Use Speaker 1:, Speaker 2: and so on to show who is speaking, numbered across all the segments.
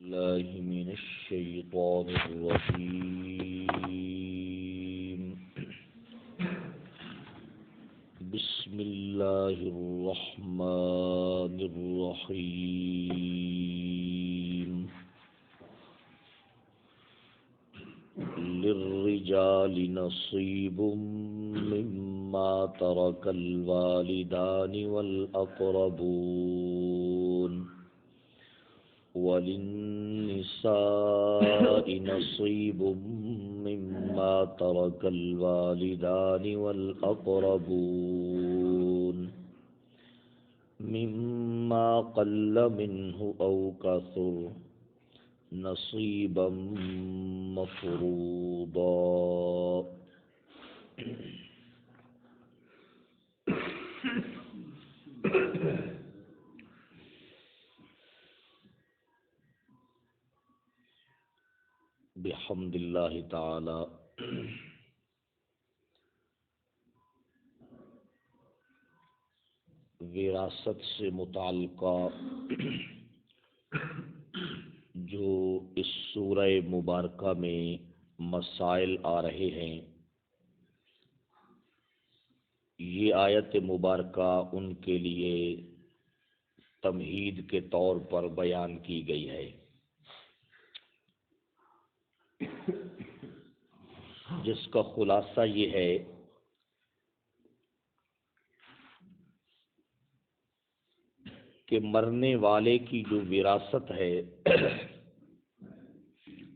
Speaker 1: الله من الشيطان الرجيم. بسم الله الرحمن الرحيم. للرجال نصيب مما ترك الوالدان والأقربون وللنساء نصيب مما ترك الوالدان والأقربون مما قل منه أو كثر نصيبا مفروضا. بحمد اللہ تعالی وراثت سے متعلقہ جو اس سورہ مبارکہ میں مسائل آ رہے ہیں، یہ آیت مبارکہ ان کے لیے تمہید کے طور پر بیان کی گئی ہے، جس کا خلاصہ یہ ہے کہ مرنے والے کی جو وراثت ہے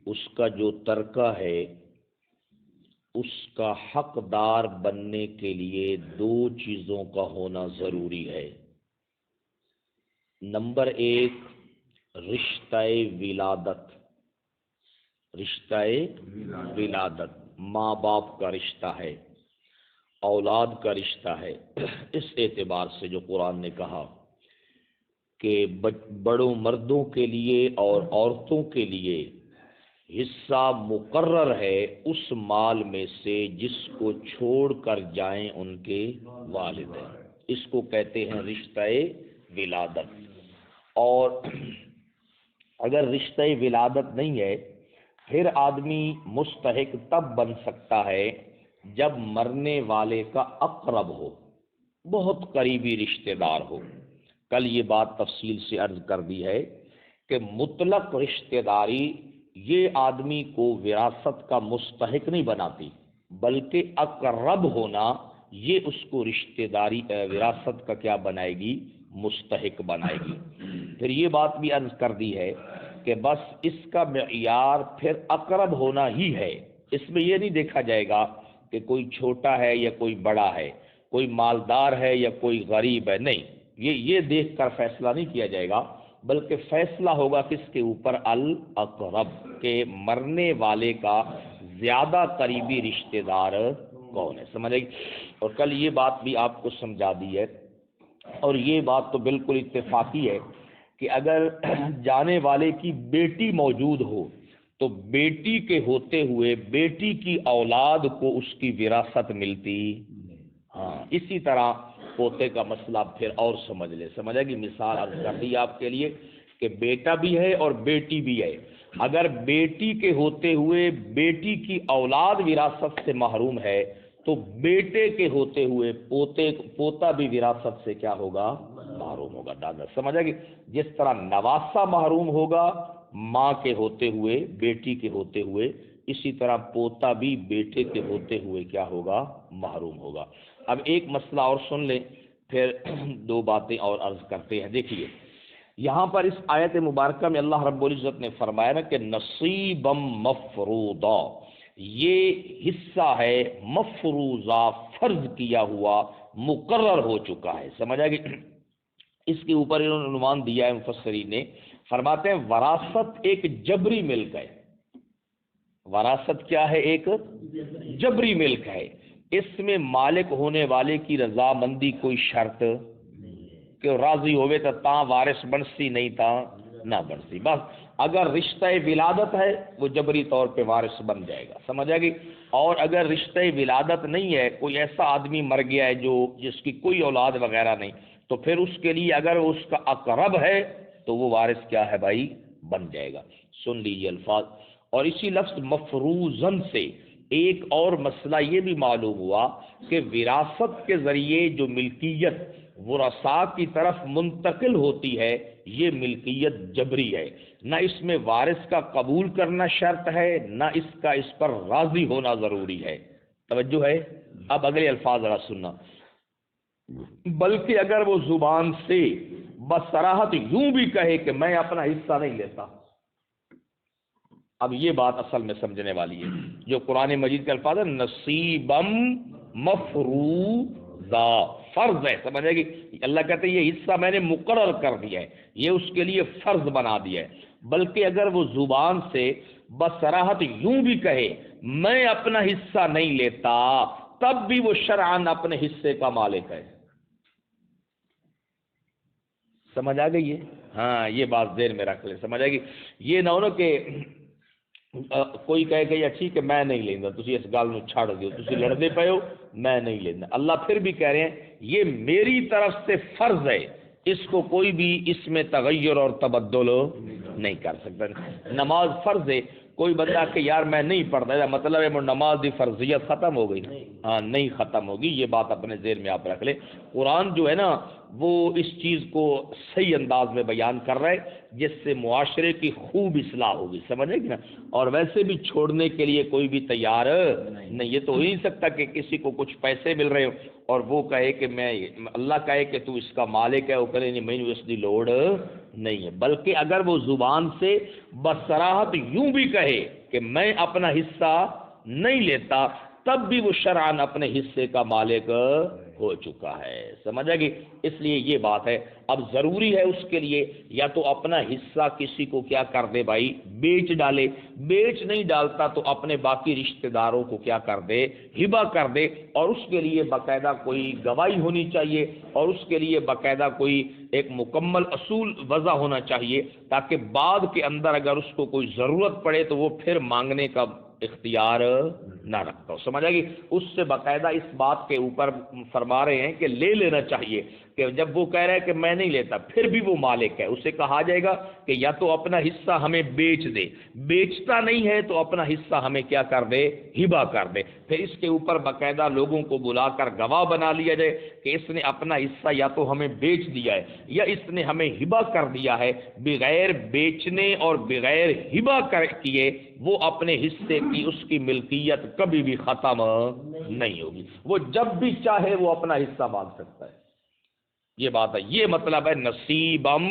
Speaker 1: اس کا جو ترکہ ہے، اس کا حقدار بننے کے لیے دو چیزوں کا ہونا ضروری ہے. نمبر ایک، رشتہ ولادت. رشتہ ولادت ماں باپ کا رشتہ ہے، اولاد کا رشتہ ہے. اس اعتبار سے جو قرآن نے کہا کہ بڑوں مردوں کے لیے اور عورتوں کے لیے حصہ مقرر ہے اس مال میں سے جس کو چھوڑ کر جائیں ان کے والدین. اس کو کہتے ہیں رشتہ ولادت. اور اگر رشتہ ولادت نہیں ہے پھر آدمی مستحق تب بن سکتا ہے جب مرنے والے کا اقرب ہو، بہت قریبی رشتہ دار ہو. کل یہ بات تفصیل سے عرض کر دی ہے کہ مطلق رشتہ داری یہ آدمی کو وراثت کا مستحق نہیں بناتی، بلکہ اقرب ہونا یہ اس کو رشتہ داری وراثت کا کیا بنائے گی؟ مستحق بنائے گی. پھر یہ بات بھی عرض کر دی ہے کہ بس اس کا معیار پھر اقرب ہونا ہی ہے. اس میں یہ نہیں دیکھا جائے گا کہ کوئی چھوٹا ہے یا کوئی بڑا ہے، کوئی مالدار ہے یا کوئی غریب ہے. نہیں، یہ دیکھ کر فیصلہ نہیں کیا جائے گا، بلکہ فیصلہ ہوگا کس کے اوپر؟ الاقرب، کہ مرنے والے کا زیادہ قریبی رشتہ دار کون ہے. سمجھ آئی؟ اور کل یہ بات بھی آپ کو سمجھا دی ہے، اور یہ بات تو بالکل اتفاقی ہے کہ اگر جانے والے کی بیٹی موجود ہو تو بیٹی کے ہوتے ہوئے بیٹی کی اولاد کو اس کی وراثت ملتی. ہاں، اسی طرح پوتے کا مسئلہ پھر اور سمجھ لے. سمجھا کہ مثال عرض کر دی آپ کے لیے کہ بیٹا بھی ہے اور بیٹی بھی ہے. اگر بیٹی کے ہوتے ہوئے بیٹی کی اولاد وراثت سے محروم ہے تو بیٹے کے ہوتے ہوئے پوتا بھی وراثت سے کیا ہوگا؟ محروم ہوگا. دادا سمجھا کہ جس طرح نواسا محروم ہوگا ماں کے ہوتے ہوئے، بیٹی کے ہوتے ہوئے، اسی طرح پوتا بھی بیٹے کے ہوتے ہوئے کیا ہوگا؟ محروم ہوگا. اب ایک مسئلہ اور سن لیں، پھر دو باتیں اور عرض کرتے ہیں. دیکھیے یہاں پر اس آیت مبارکہ میں اللہ رب العزت نے فرمایا نا کہ نصیبا مفروضا، یہ حصہ ہے مفروضہ، فرض کیا ہوا، مقرر ہو چکا ہے. سمجھا کہ اس کے اوپر انہوں نے عنوان دیا ہے مفسرین نے، فرماتے ہیں وراثت ایک جبری ملک ہے. وراثت کیا ہے؟ ایک جبری ملک ہے. اس میں مالک ہونے والے کی رضامندی کوئی شرط کہ راضی ہوئے تو تاں وارث بنسی، نہیں تاں نہ بنسی. بس اگر رشتہ ولادت ہے وہ جبری طور پہ وارث بن جائے گا. سمجھ آ گئی؟ اور اگر رشتہ ولادت نہیں ہے، کوئی ایسا آدمی مر گیا ہے جس کی کوئی اولاد وغیرہ نہیں، تو پھر اس کے لیے اگر اس کا اقرب ہے تو وہ وارث کیا ہے بھائی؟ بن جائے گا۔ سن لیجیے الفاظ، اور اسی لفظ مفروضن سے ایک اور مسئلہ یہ بھی معلوم ہوا کہ وراثت کے ذریعے جو ملکیت ورثاء کی طرف منتقل ہوتی ہے یہ ملکیت جبری ہے، نہ اس میں وارث کا قبول کرنا شرط ہے، نہ اس پر راضی ہونا ضروری ہے۔ توجہ ہے؟ اب اگلے الفاظ ذرا سننا، بلکہ اگر وہ زبان سے بصراحت یوں بھی کہے کہ میں اپنا حصہ نہیں لیتا۔ اب یہ بات اصل میں سمجھنے والی ہے، جو قرآن مجید کے الفاظ ہے نصیبم مفروضا، فرض ہے، سمجھے گی؟ اللہ کہتے ہیں یہ حصہ میں نے مقرر کر دیا ہے، یہ اس کے لیے فرض بنا دیا ہے۔ بلکہ اگر وہ زبان سے بصراحت یوں بھی کہے میں اپنا حصہ نہیں لیتا، تب بھی وہ شرعاً اپنے حصے کا مالک ہے۔ سمجھ آ گئی ہے؟ ہاں، یہ بات ذہن میں رکھ لیں، سمجھ آئے گی؟ یہ نہ ہو کہ کوئی کہے کہ ٹھیک ہے میں نہیں لینا، تسی اس گل نو چھڑ دیو، تسی لڑنے پے ہو، میں نہیں لینا۔ اللہ پھر بھی کہہ رہے ہیں یہ میری طرف سے فرض ہے، اس کو کوئی بھی اس میں تغیر اور تبدل نہیں کر سکتا۔ نماز فرض ہے، کوئی بندہ کہ یار میں نہیں پڑھتا، مطلب ہے نماز کی فرضیت ختم ہو گئی؟ ہاں، نہیں ختم ہوگی، یہ بات اپنے ذہن میں آپ رکھ لیں۔ قرآن جو ہے نا وہ اس چیز کو صحیح انداز میں بیان کر رہا ہے جس سے معاشرے کی خوب اصلاح ہوگی، سمجھے گی نا؟ اور ویسے بھی چھوڑنے کے لیے کوئی بھی تیار نہیں، یہ تو ہو ہی سکتا کہ کسی کو کچھ پیسے مل رہے ہو اور وہ کہے کہ میں، اللہ کہے کہ تو اس کا مالک ہے، وہ کہے نہیں میں اس کی لوڑ نہیں ہے۔ بلکہ اگر وہ زبان سے بصراحت یوں بھی کہے کہ میں اپنا حصہ نہیں لیتا، تب بھی وہ شرعاً اپنے حصے کا مالک ہو چکا ہے، سمجھ آ گئی؟ اس لیے یہ بات ہے، اب ضروری ہے اس کے لیے یا تو اپنا حصہ کسی کو کیا کر دے بھائی، بیچ ڈالے، بیچ نہیں ڈالتا تو اپنے باقی رشتہ داروں کو کیا کر دے، ہبہ کر دے، اور اس کے لیے باقاعدہ کوئی گواہی ہونی چاہیے اور اس کے لیے باقاعدہ کوئی ایک مکمل اصول وضع ہونا چاہیے، تاکہ بعد کے اندر اگر اس کو کوئی ضرورت پڑے تو وہ پھر مانگنے کا اختیار نہ رکھتا ہو، سمجھ آئے گی؟ اس سے باقاعدہ اس بات کے اوپر فرما رہے ہیں کہ لے لینا چاہیے، کہ جب وہ کہہ رہا ہے کہ میں نہیں لیتا پھر بھی وہ مالک ہے، اسے کہا جائے گا کہ یا تو اپنا حصہ ہمیں بیچ دے، بیچتا نہیں ہے تو اپنا حصہ ہمیں کیا کر دے، ہبہ کر دے، پھر اس کے اوپر باقاعدہ لوگوں کو بلا کر گواہ بنا لیا جائے کہ اس نے اپنا حصہ یا تو ہمیں بیچ دیا ہے یا اس نے ہمیں ہبہ کر دیا ہے، بغیر بیچنے اور بغیر ہبہ کیے وہ اپنے حصے کی اس کی ملکیت کبھی بھی ختم نہیں ہوگی، وہ جب بھی چاہے وہ اپنا حصہ مانگ سکتا ہے۔ یہ بات ہے، یہ مطلب ہے نصیبم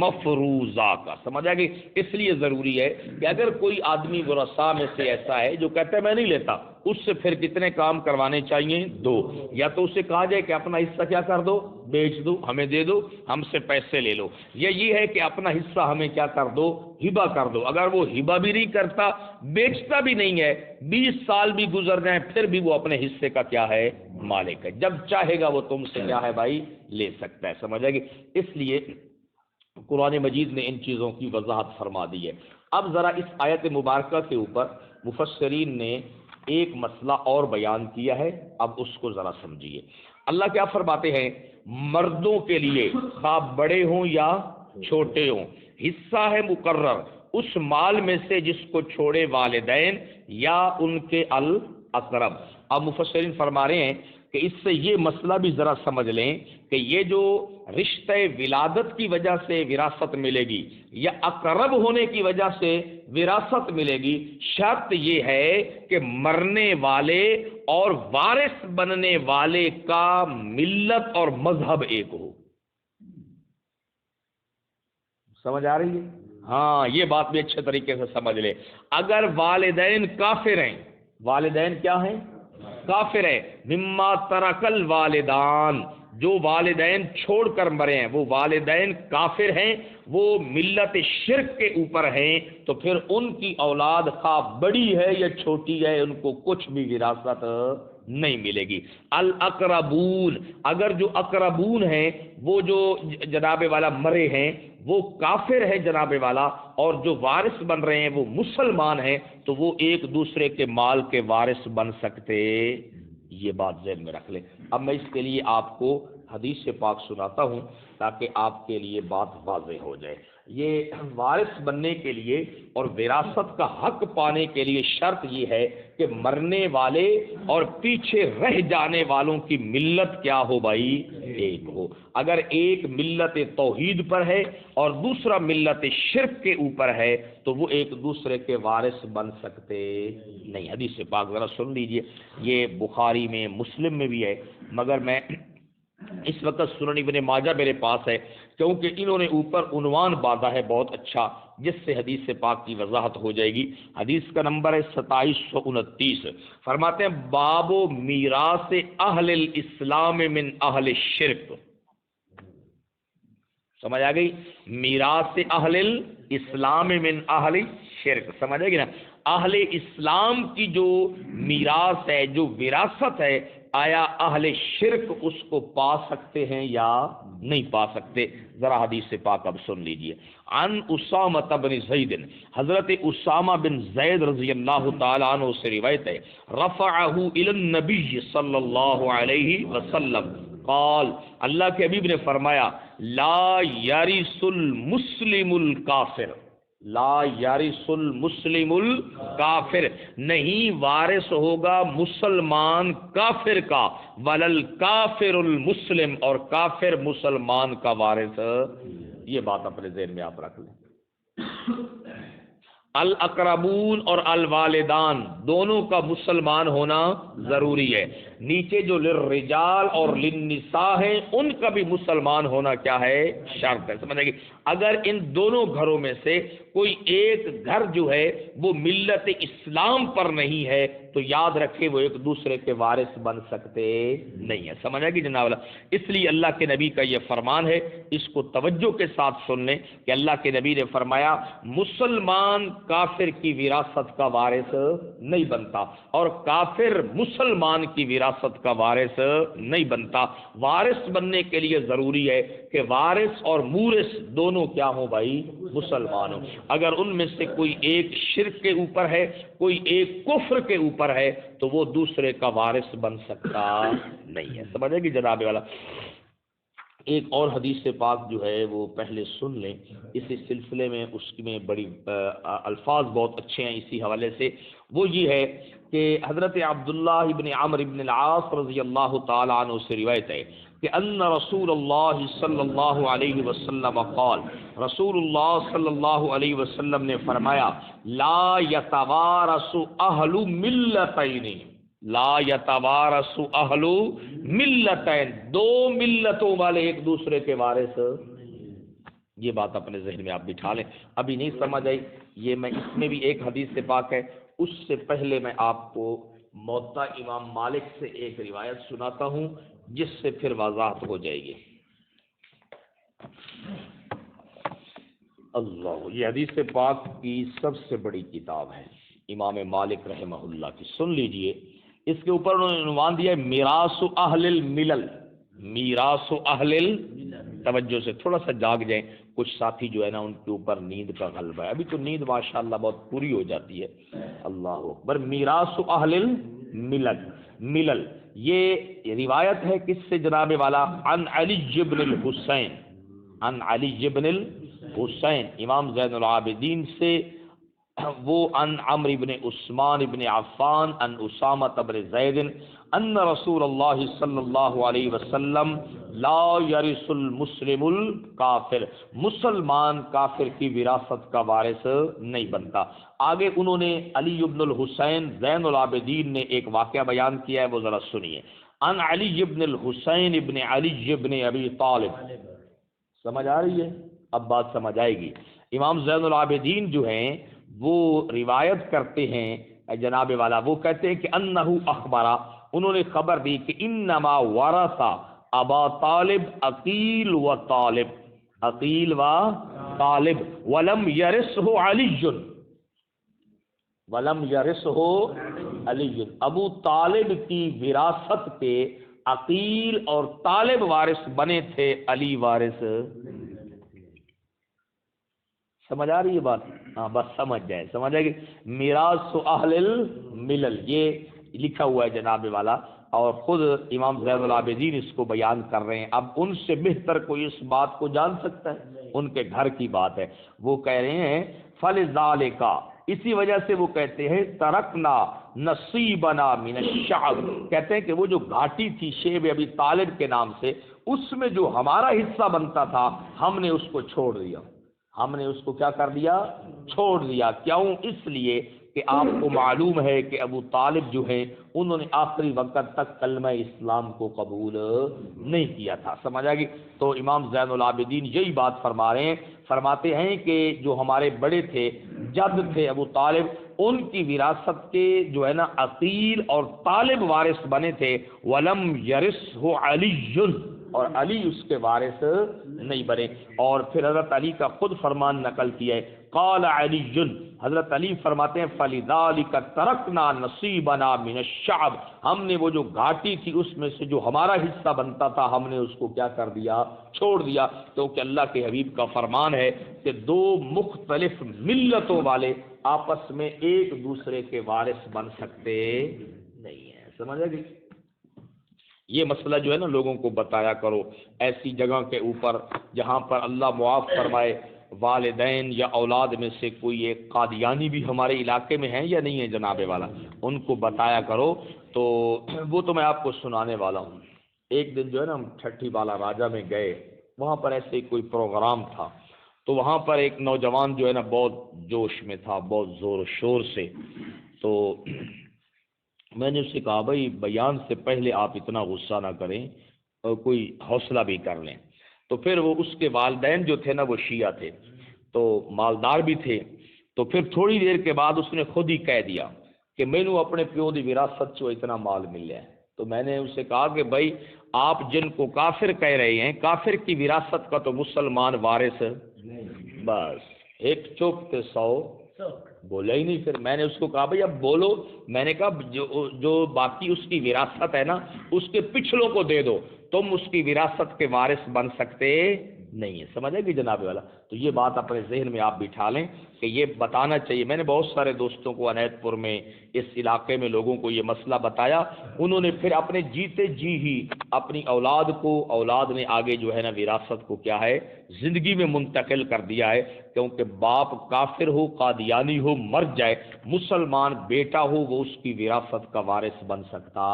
Speaker 1: مفروضہ کا، سمجھ آ گئی؟ اس لیے ضروری ہے کہ اگر کوئی آدمی ورثاء میں سے ایسا ہے جو کہتا ہے میں نہیں لیتا، اس سے پھر کتنے کام کروانے چاہیے؟ دو، یا تو اسے کہا جائے کہ اپنا حصہ کیا کر دو، بیچ دو، ہمیں دے دو، ہم سے پیسے لے لو، یا یہ ہے کہ اپنا حصہ ہمیں کیا کر دو، ہبہ کر دو۔ اگر وہ ہبہ بھی نہیں کرتا، بیچتا بھی نہیں ہے، 20 سال بھی گزر جائیں پھر بھی وہ اپنے حصے کا کیا ہے، مالک ہے، جب چاہے گا وہ تم سے کیا ہے بھائی، لے سکتا ہے، سمجھ آئے گی؟ اس لیے قرآن مجید نے ان چیزوں کی وضاحت فرما دی ہے۔ اب ذرا اس آیت مبارکہ کے اوپر مفسرین نے ایک مسئلہ اور بیان کیا ہے، اب اس کو ذرا سمجھیے۔ اللہ کیا فرماتے ہیں؟ مردوں کے لیے خواہ بڑے ہوں یا چھوٹے ہوں، حصہ ہے مقرر اس مال میں سے جس کو چھوڑے والدین یا ان کے الاقرب۔ اب مفسرین فرما رہے ہیں کہ اس سے یہ مسئلہ بھی ذرا سمجھ لیں کہ یہ جو رشتہ ولادت کی وجہ سے وراثت ملے گی یا اقرب ہونے کی وجہ سے وراثت ملے گی، شرط یہ ہے کہ مرنے والے اور وارث بننے والے کا ملت اور مذہب ایک ہو۔ سمجھ آ رہی ہے؟ ہاں، یہ بات بھی اچھے طریقے سے سمجھ لے۔ اگر والدین کافر ہیں، والدین کیا ہیں؟ کافر ہے، مما ترک الوالدان، جو والدین چھوڑ کر مرے ہیں وہ والدین کافر ہیں، وہ ملت شرک کے اوپر ہیں، تو پھر ان کی اولاد خواہ بڑی ہے یا چھوٹی ہے ان کو کچھ بھی وراثت نہیں ملے گی۔ الاقربون، اگر جو اقربون ہیں وہ جو جناب والا مرے ہیں وہ کافر ہے جناب والا، اور جو وارث بن رہے ہیں وہ مسلمان ہیں، تو وہ ایک دوسرے کے مال کے وارث بن سکتے، یہ بات ذہن میں رکھ لیں۔ اب میں اس کے لیے آپ کو حدیث پاک سناتا ہوں تاکہ آپ کے لیے بات واضح ہو جائے۔ یہ وارث بننے کے لیے اور وراثت کا حق پانے کے لیے شرط یہ ہے کہ مرنے والے اور پیچھے رہ جانے والوں کی ملت کیا ہو بھائی؟ ایک ہو۔ اگر ایک ملت توحید پر ہے اور دوسرا ملت شرک کے اوپر ہے تو وہ ایک دوسرے کے وارث بن سکتے نہیں۔ حدیث پاک ذرا سن لیجئے، یہ بخاری میں، مسلم میں بھی ہے، مگر میں اس وقت سنن ابن ماجہ میرے پاس ہے، کیونکہ انہوں نے اوپر عنوان باندھا ہے بہت اچھا، جس سے حدیث پاک کی وضاحت ہو جائے گی۔ حدیث کا نمبر ہے 2729، فرماتے ہیں باب میراث اہل الاسلام من اہل الشرک۔ سمجھ آ گئی؟ میراث اہل الاسلام من اہل شرک، سمجھ آئے گی نا؟ اہل اسلام کی جو میراث ہے، جو وراثت ہے، آیا اہل شرک اس کو پا سکتے ہیں یا نہیں پا سکتے؟ ذرا حدیث پاک اب سن لیجئے۔ عن اسامہ بن زید، حضرت اسامہ بن زید رضی اللہ تعالی عنہ سے روایت ہے، رفعہ الی النبی صلی اللہ علیہ وسلم قال، اللہ کے حبیب نے فرمایا لا یرث المسلم الکافر، لا یرث المسلم الکافر، نہیں وارث ہوگا مسلمان کافر کا، ولل کافر المسلم، اور کافر مسلمان کا وارث۔ یہ بات اپنے ذہن میں آپ رکھ لیں۔ الاقربون اور الوالدان دونوں کا مسلمان ہونا ضروری ہے۔ نیچے جو للرجال اور للنساء ہیں ان کا بھی مسلمان ہونا کیا ہے؟ شرط ہے۔ سمجھے گی؟ اگر ان دونوں گھروں میں سے کوئی ایک گھر جو ہے وہ ملت اسلام پر نہیں ہے تو یاد رکھے وہ ایک دوسرے کے وارث بن سکتے نہیں ہے۔ سمجھ آئے گی جناب؟ اس لیے اللہ کے نبی کا یہ فرمان ہے، اس کو توجہ کے ساتھ سن لیں کہ اللہ کے نبی نے فرمایا مسلمان کافر کی وراثت کا وارث نہیں بنتا اور کافر مسلمان کی وراثت کا وارث نہیں بنتا۔ وارث بننے کے لیے ضروری ہے کہ وارث اور مورث دونوں کیا ہوں بھائی؟ مسلمان ہوں۔ اگر ان میں سے کوئی ایک شرک کے اوپر ہے، کوئی ایک کفر کے اوپر ہے تو وہ دوسرے کا وارث بن سکتا نہیں ہے۔ سمجھے گی جناب والا؟ ایک اور حدیث پاک جو ہے وہ پہلے سن لیں، اسی سلسلے میں اس میں بڑی الفاظ بہت اچھے ہیں اسی حوالے سے۔ وہ یہ ہے کہ حضرت عبداللہ ابن عمرو ابن العاص رضی اللہ تعالی عنہ سے روایت ہے کہ ان رسول اللہ صلی اللہ علیہ وسلم قال، رسول اللہ صلی اللہ علیہ وسلم نے فرمایا لا یتوارث اہل ملتین، لا یتوارث اہل ملتین، دو ملتوں والے ایک دوسرے کے وارث۔ یہ بات اپنے ذہن میں آپ بٹھا لیں۔ ابھی نہیں سمجھ آئی یہ میں اس میں بھی ایک حدیث سے پاک ہے، اس سے پہلے میں آپ کو موطا امام مالک سے ایک روایت سناتا ہوں جس سے پھر وضاحت ہو جائے گی۔ اللہ، یہ حدیث پاک کی سب سے بڑی کتاب ہے امام مالک رحمہ اللہ کی، سن لیجئے۔ اس کے اوپر انہوں نے عنوان دیا ہے میراث اہل الملل، میراث اہل توجہ سے تھوڑا سا جاگ جائیں، کچھ ساتھی جو ہے نا ان کے اوپر نیند کا غلبہ ہے، ابھی تو نیند ماشاءاللہ بہت پوری ہو جاتی ہے۔ اللہ اکبر۔ میراث اہل الملل، ملل، یہ روایت ہے کس سے جناب والا؟ عن علی بن الحسین، عن علی بن الحسین، امام زین العابدین سے، وہ ان عمرو بن عثمان بن عفان ان اسامہ بن زید ان رسول اللہ صلی اللہ علیہ وسلم لا یرث المسلم الکافر، مسلمان کافر کی وراثت کا وارث نہیں بنتا۔ آگے انہوں نے علی بن الحسین زین العابدین نے ایک واقعہ بیان کیا ہے، وہ ذرا سنیے۔ ان علی بن الحسین ابن علی بن ابی طالب، سمجھ آ رہی ہے؟ اب بات سمجھ آئے گی۔ امام زین العابدین جو ہیں وہ روایت کرتے ہیں جناب والا، وہ کہتے ہیں کہ انہ اخبرہ، انہوں نے خبر دی کہ انما ورث ابا طالب عقیل و طالب، عقیل و طالب، ولم یرثہ علی، ولم یرثہ علی، ابو طالب کی وراثت کے عقیل اور طالب وارث بنے تھے، علی وارث۔ سمجھ آ رہی ہے بات؟ ہاں بس سمجھ جائے، سمجھ آئے گی۔ میراث اہل الملل یہ لکھا ہوا ہے جناب والا اور خود امام زین العابدین اس کو بیان کر رہے ہیں. اب ان سے بہتر کوئی اس بات کو جان سکتا ہے؟ ان کے گھر کی بات ہے. وہ کہہ رہے ہیں فلذالک، اسی وجہ سے وہ کہتے ہیں ترکنا نصیبنا من الشعب، کہتے ہیں کہ وہ جو گھاٹی تھی شیب ابی طالب کے نام سے، اس میں جو ہمارا حصہ بنتا تھا ہم نے اس کو چھوڑ دیا. ہم نے اس کو کیا کر دیا؟ چھوڑ دیا. کیوں؟ اس لیے کہ آپ کو معلوم ہے کہ ابو طالب جو ہیں انہوں نے آخری وقت تک کلمہ اسلام کو قبول نہیں کیا تھا. سمجھ آ گئی؟ تو امام زین العابدین یہی بات فرما رہے ہیں، فرماتے ہیں کہ جو ہمارے بڑے تھے، جد تھے ابو طالب، ان کی وراثت کے جو ہے نا عقیل اور طالب وارث بنے تھے. ولم یرثہ علی، اور علی اس کے وارث نہیں بنے. اور پھر حضرت علی کا خود فرمان نقل کیا ہے، قال علی، حضرت علی فرماتے ہیں فلذالک ترکنا نصیبنا من الشعب، ہم نے وہ جو گھاٹی تھی اس میں سے جو ہمارا حصہ بنتا تھا ہم نے اس کو کیا کر دیا؟ چھوڑ دیا. کیونکہ اللہ کے حبیب کا فرمان ہے کہ دو مختلف ملتوں والے آپس میں ایک دوسرے کے وارث بن سکتے نہیں ہیں. سمجھ گئے؟ یہ مسئلہ جو ہے نا لوگوں کو بتایا کرو ایسی جگہ کے اوپر جہاں پر اللہ معاف فرمائے والدین یا اولاد میں سے کوئی ایک قادیانی بھی ہمارے علاقے میں ہیں یا نہیں ہے جناب والا، ان کو بتایا کرو. تو وہ تو میں آپ کو سنانے والا ہوں. ایک دن جو ہے نا ہم ٹھٹھی بالا راجہ میں گئے، وہاں پر ایسے کوئی پروگرام تھا، تو وہاں پر ایک نوجوان جو ہے نا بہت جوش میں تھا، بہت زور و شور سے. تو میں نے اس سے کہا بھائی بیان سے پہلے آپ اتنا غصہ نہ کریں اور کوئی حوصلہ بھی کر لیں. تو پھر وہ اس کے والدین جو تھے نا وہ شیعہ تھے، تو مالدار بھی تھے. تو پھر تھوڑی دیر کے بعد اس نے خود ہی کہہ دیا کہ میں نے اپنے پیو دی وراثت سے اتنا مال مل ہے. تو میں نے اسے کہا کہ بھائی آپ جن کو کافر کہہ رہے ہیں، کافر کی وراثت کا تو مسلمان وارث بس ایک چپ تے 100 بولا ہی نہیں. پھر میں نے اس کو کہا بھائی اب بولو. میں نے کہا جو باقی اس کی وراثت ہے نا اس کے پچھلوں کو دے دو، تم اس کی وراثت کے وارث بن سکتے نہیں ہے. سمجھے کہ جناب والا؟ تو یہ بات اپنے ذہن میں آپ بٹھا لیں کہ یہ بتانا چاہیے. میں نے بہت سارے دوستوں کو عنایت پور میں اس علاقے میں لوگوں کو یہ مسئلہ بتایا، انہوں نے پھر اپنے جیتے جی ہی اپنی اولاد کو، اولاد نے آگے جو ہے نا وراثت کو کیا ہے زندگی میں منتقل کر دیا ہے. کیونکہ باپ کافر ہو، قادیانی ہو، مر جائے، مسلمان بیٹا ہو وہ اس کی وراثت کا وارث بن سکتا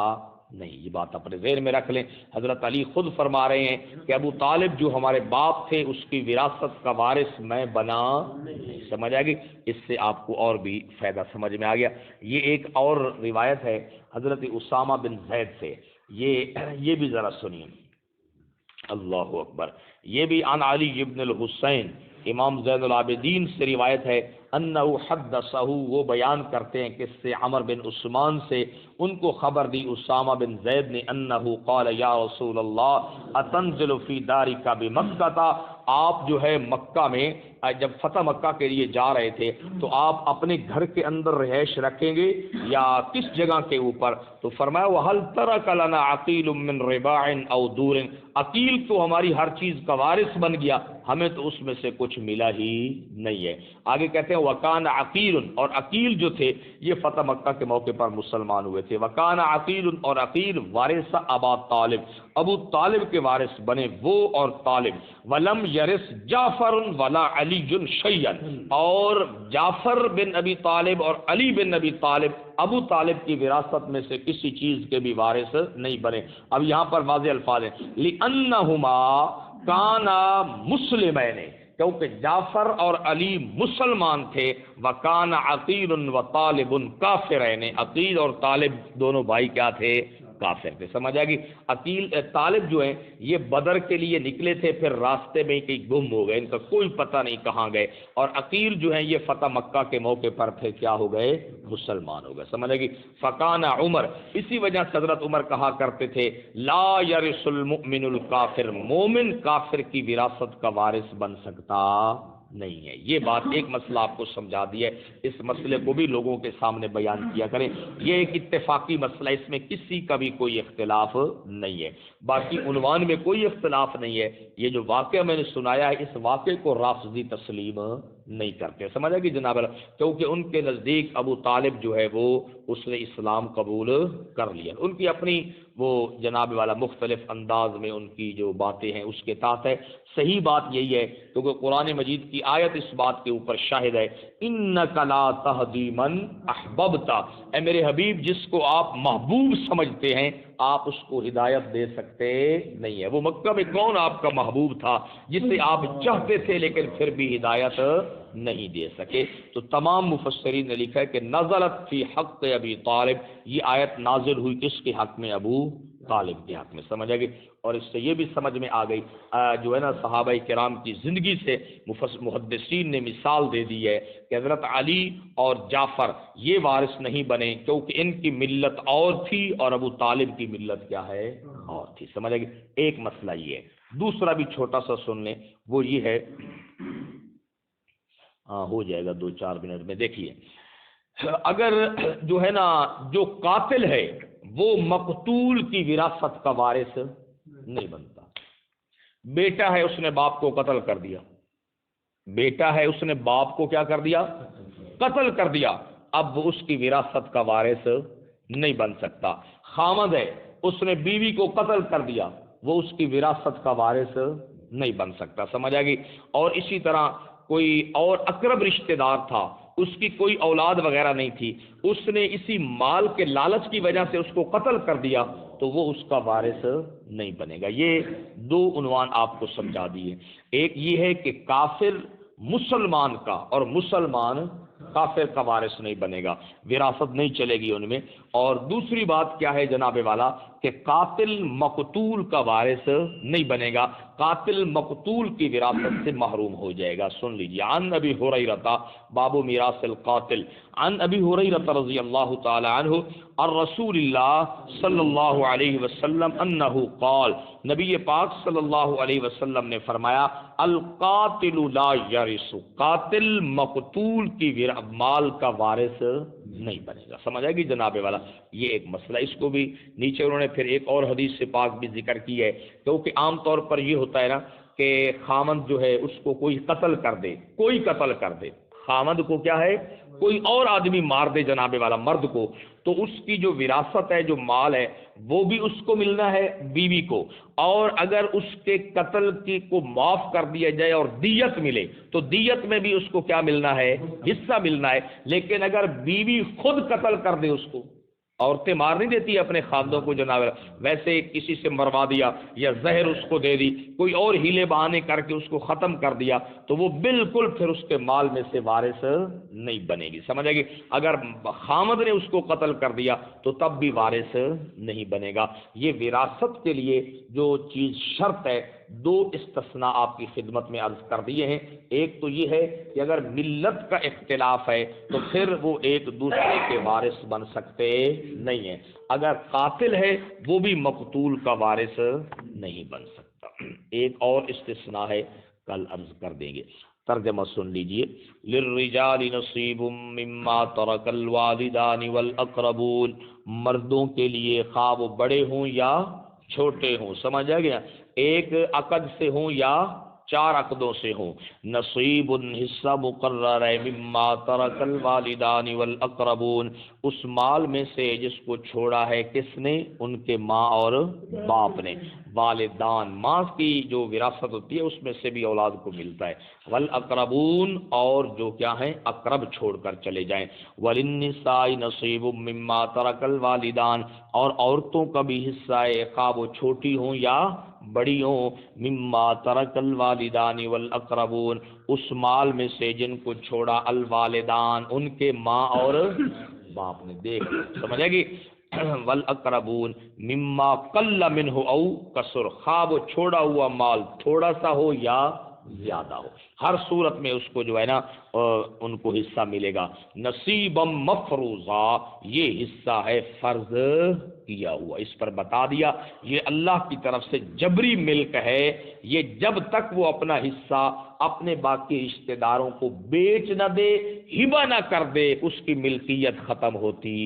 Speaker 1: نہیں. یہ بات اپنے ذہن میں رکھ لیں. حضرت علی خود فرما رہے ہیں کہ ابو طالب جو ہمارے باپ تھے اس کی وراثت کا وارث میں بنا نہیں. سمجھ آ گئی؟ اس سے آپ کو اور بھی فائدہ سمجھ میں آ گیا. یہ ایک اور روایت ہے حضرت اسامہ بن زید سے، یہ بھی ذرا سنیے. اللہ اکبر. یہ بھی عن علی ابن الحسین، امام زین العابدین سے روایت ہے، انہ حدثہ، وہ بیان کرتے ہیں کس سے؟ عمر بن عثمان سے. ان کو خبر دی اسامہ بن زید نے، انہ قال یا رسول اللہ اتنزل فی دارک بمکہ، آپ جو ہے مکہ میں جب فتح مکہ کے لیے جا رہے تھے تو آپ اپنے گھر کے اندر رہائش رکھیں گے یا کس جگہ کے اوپر؟ تو فرمایا وَهَلْ تَرَكَ لَنَا عَقِيلٌ مِّن رِبَاعٍ أَوْ دُورٍ، عقیل تو ہماری ہر چیز کا وارث بن گیا، ہمیں تو اس میں سے کچھ ملا ہی نہیں ہے. آگے کہتے ہیں وَكَانَ عَقِيلٌ، اور عقیل جو تھے یہ فتح مکہ کے موقع پر مسلمان ہوئے تھے. وَكَانَ عَقِيلٌ، اور عقیل وارث ابا طالب، ابو طالب کے وارث بنے وہ اور طالب. وَلَمْ يَرِثْ جَعْفَرٌ وَلَا عَلِيٌّ شَيْئًا، اور جعفر بن ابی طالب اور علی بن ابی طالب ابو طالب کی وراثت میں سے کسی چیز کے بھی وارث نہیں بنے. اب یہاں پر واضح الفاظ ہیں لِأَنَّهُمَا كَانَا مُسْلِمَيْنِ، کیونکہ جعفر اور علی مسلمان تھے. وَكَانَ عَقِيلٌ وَطَالِبٌ كَافِرَيْنِ، عقیل اور طالب دونوں بھائی کیا تھے؟ کافر تھے. سمجھ آ گئی؟ عقیل طالب جو ہیں یہ بدر کے لیے نکلے تھے، پھر راستے میں کہیں گم ہو گئے، ان کا کوئی پتہ نہیں کہاں گئے. اور عقیل جو ہیں یہ فتح مکہ کے موقع پر پھر کیا ہو گئے؟ مسلمان ہو گئے. سمجھ آ گئی؟ فکان عمر، اسی وجہ سے حضرت عمر کہا کرتے تھے لا یرث المؤمن الکافر، مومن کافر کی وراثت کا وارث بن سکتا نہیں ہے. یہ بات ایک مسئلہ آپ کو سمجھا دیا ہے. اس مسئلے کو بھی لوگوں کے سامنے بیان کیا کریں. یہ ایک اتفاقی مسئلہ، اس میں کسی کا بھی کوئی اختلاف نہیں ہے. باقی عنوان میں کوئی اختلاف نہیں ہے. یہ جو واقعہ میں نے سنایا ہے اس واقعے کو رافضی تسلیم نہیں کرتے. سمجھا کہ جناب اللہ, کیونکہ ان کے نزدیک ابو طالب جو ہے وہ اس نے اسلام قبول کر لیا. ان کی اپنی وہ جناب والا مختلف انداز میں ان کی جو باتیں ہیں اس کے تحت ہے. صحیح بات یہی ہے کیونکہ قرآن مجید کی آیت اس بات کے اوپر شاہد ہے, انک لا تہدی من احببت, اے میرے حبیب جس کو آپ محبوب سمجھتے ہیں آپ اس کو ہدایت دے سکتے نہیں ہے. وہ مکہ میں کون آپ کا محبوب تھا جسے آپ چاہتے تھے لیکن پھر بھی ہدایت نہیں دے سکے. تو تمام مفسرین نے لکھا ہے کہ نزلت فی حق ابی طالب, یہ آیت نازل ہوئی کس کے حق میں؟ ابو طالب کے حق میں. سمجھ آ گئی. اور اس سے یہ بھی سمجھ میں آ گئی جو ہے نا صحابہ کرام کی زندگی سے محدثین نے مثال دے دی ہے کہ حضرت علی اور جعفر یہ وارث نہیں بنے کیونکہ ان کی ملت اور تھی اور ابو طالب کی ملت کیا ہے اور تھی. سمجھ آ گئی. ایک مسئلہ یہ ہے. دوسرا بھی چھوٹا سا سن لیں, وہ یہ ہے, ہو جائے گا 2-4 منٹ میں. دیکھیے اگر جو ہے نا جو قاتل ہے وہ مقتول کی وراثت کا وارث نہیں بنتا. بیٹا ہے اس نے باپ کو قتل کر دیا, بیٹا ہے اس نے باپ کو کیا کر دیا؟ قتل کر دیا. اب وہ اس کی وراثت کا وارث نہیں بن سکتا. خامد ہے اس نے بیوی کو قتل کر دیا, وہ اس کی وراثت کا وارث نہیں بن سکتا. سمجھ آ گئی. اور اسی طرح کوئی اور اقرب رشتہ دار تھا, اس کی کوئی اولاد وغیرہ نہیں تھی, اس نے اسی مال کے لالچ کی وجہ سے اس کو قتل کر دیا تو وہ اس کا وارث نہیں بنے گا. یہ 2 عنوان آپ کو سمجھا دیے. ایک یہ ہے کہ کافر مسلمان کا اور مسلمان کافر کا وارث نہیں بنے گا, وراثت نہیں چلے گی ان میں. اور دوسری بات کیا ہے جناب والا کہ قاتل مقتول کا وارث نہیں بنے گا, قاتل مقتول کی وراثت سے محروم ہو جائے گا. سن لیجیے. عن ابی ہریرہ باب میراث القاتل, عن ابی ہریرہ رضی اللہ تعالی عنہ الرسول اللہ صلی اللہ علیہ وسلم انہ قال, نبی پاک صلی اللہ علیہ وسلم نے فرمایا القاتل لا یرث, قاتل مقتول کی مال کا وارث نہیں بنے گا. سمجھ آئے گی جناب والا. یہ ایک مسئلہ, اس کو بھی نیچے انہوں نے پھر ایک اور حدیث سے پاک بھی ذکر کی ہے کیونکہ عام طور پر یہ ہوتا ہے نا کہ خامند جو ہے اس کو کوئی قتل کر دے, کوئی قتل کر دے, خامند کو کیا ہے کوئی اور آدمی مار دے جناب والا مرد کو, تو اس کی جو وراثت ہے جو مال ہے وہ بھی اس کو ملنا ہے بیوی کو, اور اگر اس کے قتل کی کو معاف کر دیا جائے اور دیت ملے تو دیت میں بھی اس کو کیا ملنا ہے؟ حصہ ملنا ہے. لیکن اگر بیوی خود قتل کر دے, اس کو عورتیں مار نہیں دیتی اپنے خاندوں کو جناب, ویسے کسی سے مروا دیا یا زہر اس کو دے دی, کوئی اور ہیلے بہانے کر کے اس کو ختم کر دیا, تو وہ بالکل پھر اس کے مال میں سے وارث نہیں بنے گی. سمجھ آئے گی. اگر خامد نے اس کو قتل کر دیا تو تب بھی وارث نہیں بنے گا. یہ وراثت کے لیے جو چیز شرط ہے 2 استثناء آپ کی خدمت میں عرض کر دیے ہیں. ایک تو یہ ہے کہ اگر ملت کا اختلاف ہے تو پھر وہ ایک دوسرے کے وارث بن سکتے نہیں ہیں. اگر قاتل ہے وہ بھی مقتول کا وارث نہیں بن سکتا. ایک اور استثناء ہے, کل عرض کر دیں گے. ترجمہ سن لیجئے. للرجال نصیب مما ترک الوالدان والاقربون, مردوں کے لیے خواہ وہ بڑے ہوں یا چھوٹے ہوں, سمجھ آ گیا, ایک عقد سے ہوں یا 4 عقدوں سے ہوں, نصیب حصہ مقرر ہے مما ترک الوالدان والاقربون, اس مال میں سے جس کو چھوڑا ہے کس نے؟ ان کے ماں اور باپ نے. والدان ماں کی جو وراثت ہوتی ہے اس میں سے بھی اولاد کو ملتا ہے, والاقربون اور جو کیا ہیں اقرب چھوڑ کر چلے جائیں. وللنساء نصیب مما ترک الوالدان, اور عورتوں کا بھی حصہ ہے خواہ وہ چھوٹی ہوں یا بڑی ہوں, مما ترک الوالدان والاقربون, اس مال میں سے جن کو چھوڑا الوالدان ان کے ماں اور باپ نے. دیکھ سمجھ آئے گی. والاقربون مما قل منہ او کثر, خواہ وہ چھوڑا ہوا مال تھوڑا سا ہو یا زیادہ ہو, ہر صورت میں اس کو جو ہے نا ان کو حصہ ملے گا. نصیبا مفروضا, یہ حصہ ہے فرض کیا ہوا. اس پر بتا دیا یہ اللہ کی طرف سے جبری ملک ہے, یہ جب تک وہ اپنا حصہ اپنے باقی رشتہ داروں کو بیچ نہ دے, ہبہ نہ کر دے, اس کی ملکیت ختم ہوتی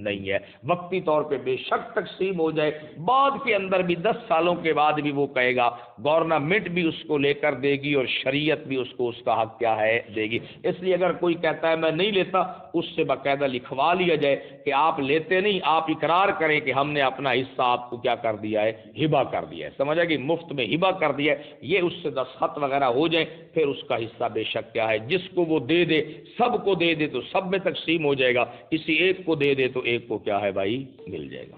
Speaker 1: نہیں ہے. وقتی طور پہ بے شک تقسیم ہو جائے, بعد کے اندر بھی 10 سالوں کے بعد بھی وہ کہے گا, گورنمنٹ بھی اس کو لے کر دے گی اور شریعت بھی اس کو اس کا حق کیا ہے دے گی۔ اس لیے اگر کوئی کہتا ہے میں نہیں لیتا، اس سے باقاعدہ لکھوا لیا جائے کہ آپ لیتے نہیں، آپ اقرار کریں کہ ہم نے اپنا حصہ آپ کو کیا کر دیا ہے، ہبہ کر دیا ہے، سمجھا کہ مفت میں ہبہ کر دیا ہے، یہ اس سے دستخط وغیرہ ہو جائے، پھر اس کا حصہ بے شک کیا ہے، جس کو وہ دے دے، سب کو دے دے تو سب میں تقسیم ہو جائے گا، کسی ایک کو دے دے تو ایک کو کیا ہے بھائی مل جائے گا۔